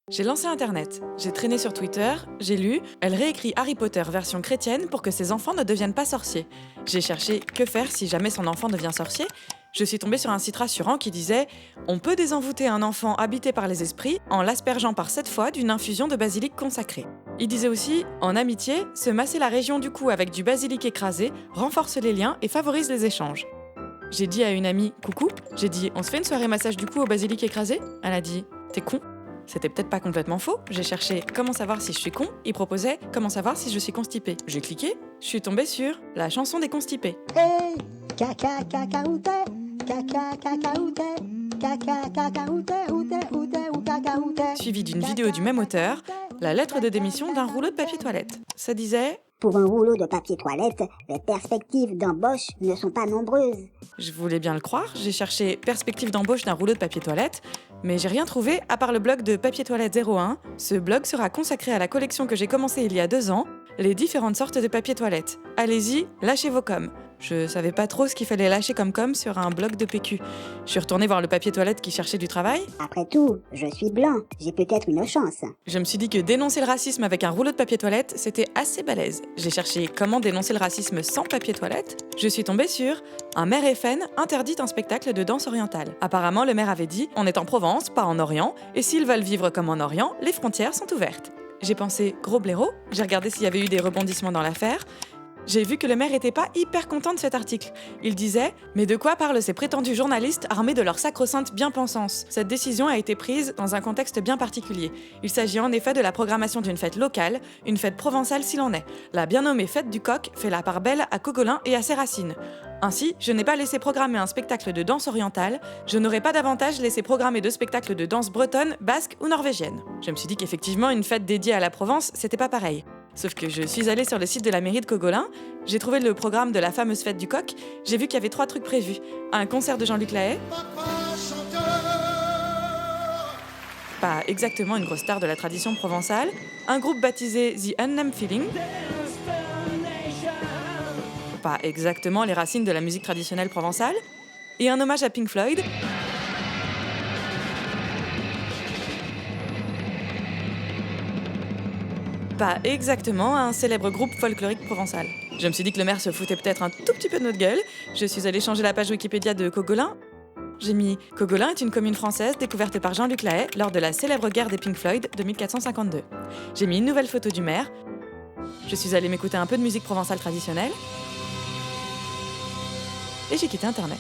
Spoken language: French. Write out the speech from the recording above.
J'ai lancé Internet, j'ai traîné sur Twitter, j'ai lu, elle réécrit Harry Potter version chrétienne pour que ses enfants ne deviennent pas sorciers. J'ai cherché que faire si jamais son enfant devient sorcier. Je suis tombée sur un site rassurant qui disait « On peut désenvoûter un enfant habité par les esprits en l'aspergeant par 7 fois d'une infusion de basilic consacré ». Il disait aussi « En amitié, se masser la région du cou avec du basilic écrasé renforce les liens et favorise les échanges ». J'ai dit à une amie « Coucou », j'ai dit « On se fait une soirée massage du cou au basilic écrasé ?» Elle a dit « T'es con ?» C'était peut-être pas complètement faux. J'ai cherché comment savoir si je suis con. Il proposait comment savoir si je suis constipée. J'ai cliqué, je suis tombée sur la chanson des constipés. Hey, caca, caca, outé, caca, caca, outé, caca, caca, outé, outé, outé, ou caca, outé. Suivi d'une vidéo du même auteur, la lettre de démission d'un rouleau de papier toilette. Ça disait Pour un rouleau de papier toilette, les perspectives d'embauche ne sont pas nombreuses. Je voulais bien le croire, j'ai cherché perspective d'embauche d'un rouleau de papier toilette, mais j'ai rien trouvé à part le blog de Papier Toilette 01. Ce blog sera consacré à la collection que j'ai commencée il y a 2 ans, les différentes sortes de papier toilette. Allez-y, lâchez vos coms. Je savais pas trop ce qu'il fallait lâcher comme com sur un blog de PQ. Je suis retournée voir le papier toilette qui cherchait du travail. Après tout, je suis blanc, j'ai peut-être une chance. Je me suis dit que dénoncer le racisme avec un rouleau de papier toilette, c'était assez balèze. J'ai cherché comment dénoncer le racisme sans papier toilette. Je suis tombée sur un maire FN interdit un spectacle de danse orientale. Apparemment, le maire avait dit « On est en Provence, pas en Orient, et s'ils veulent vivre comme en Orient, les frontières sont ouvertes ». J'ai pensé « Gros blaireau », j'ai regardé s'il y avait eu des rebondissements dans l'affaire. J'ai vu que le maire était pas hyper content de cet article. Il disait « Mais de quoi parlent ces prétendus journalistes armés de leur sacro-sainte bien-pensance ? Cette décision a été prise dans un contexte bien particulier. Il s'agit en effet de la programmation d'une fête locale, une fête provençale s'il en est. La bien nommée fête du coq fait la part belle à Cogolin et à ses racines. Ainsi, je n'ai pas laissé programmer un spectacle de danse orientale, je n'aurais pas davantage laissé programmer de spectacles de danse bretonne, basque ou norvégienne. » Je me suis dit qu'effectivement, une fête dédiée à la Provence, c'était pas pareil. Sauf que je suis allée sur le site de la mairie de Cogolin, j'ai trouvé le programme de la fameuse fête du coq, j'ai vu qu'il y avait 3 trucs prévus. Un concert de Jean-Luc Lahaye, pas exactement une grosse star de la tradition provençale, un groupe baptisé The Unnamed Feeling, pas exactement les racines de la musique traditionnelle provençale, et un hommage à Pink Floyd, pas exactement un célèbre groupe folklorique provençal. Je me suis dit que le maire se foutait peut-être un tout petit peu de notre gueule. Je suis allée changer la page Wikipédia de Cogolin. J'ai mis « Cogolin est une commune française découverte par Jean-Luc Lahaye lors de la célèbre guerre des Pink Floyd de 1452 ». J'ai mis une nouvelle photo du maire. Je suis allée m'écouter un peu de musique provençale traditionnelle. Et j'ai quitté Internet.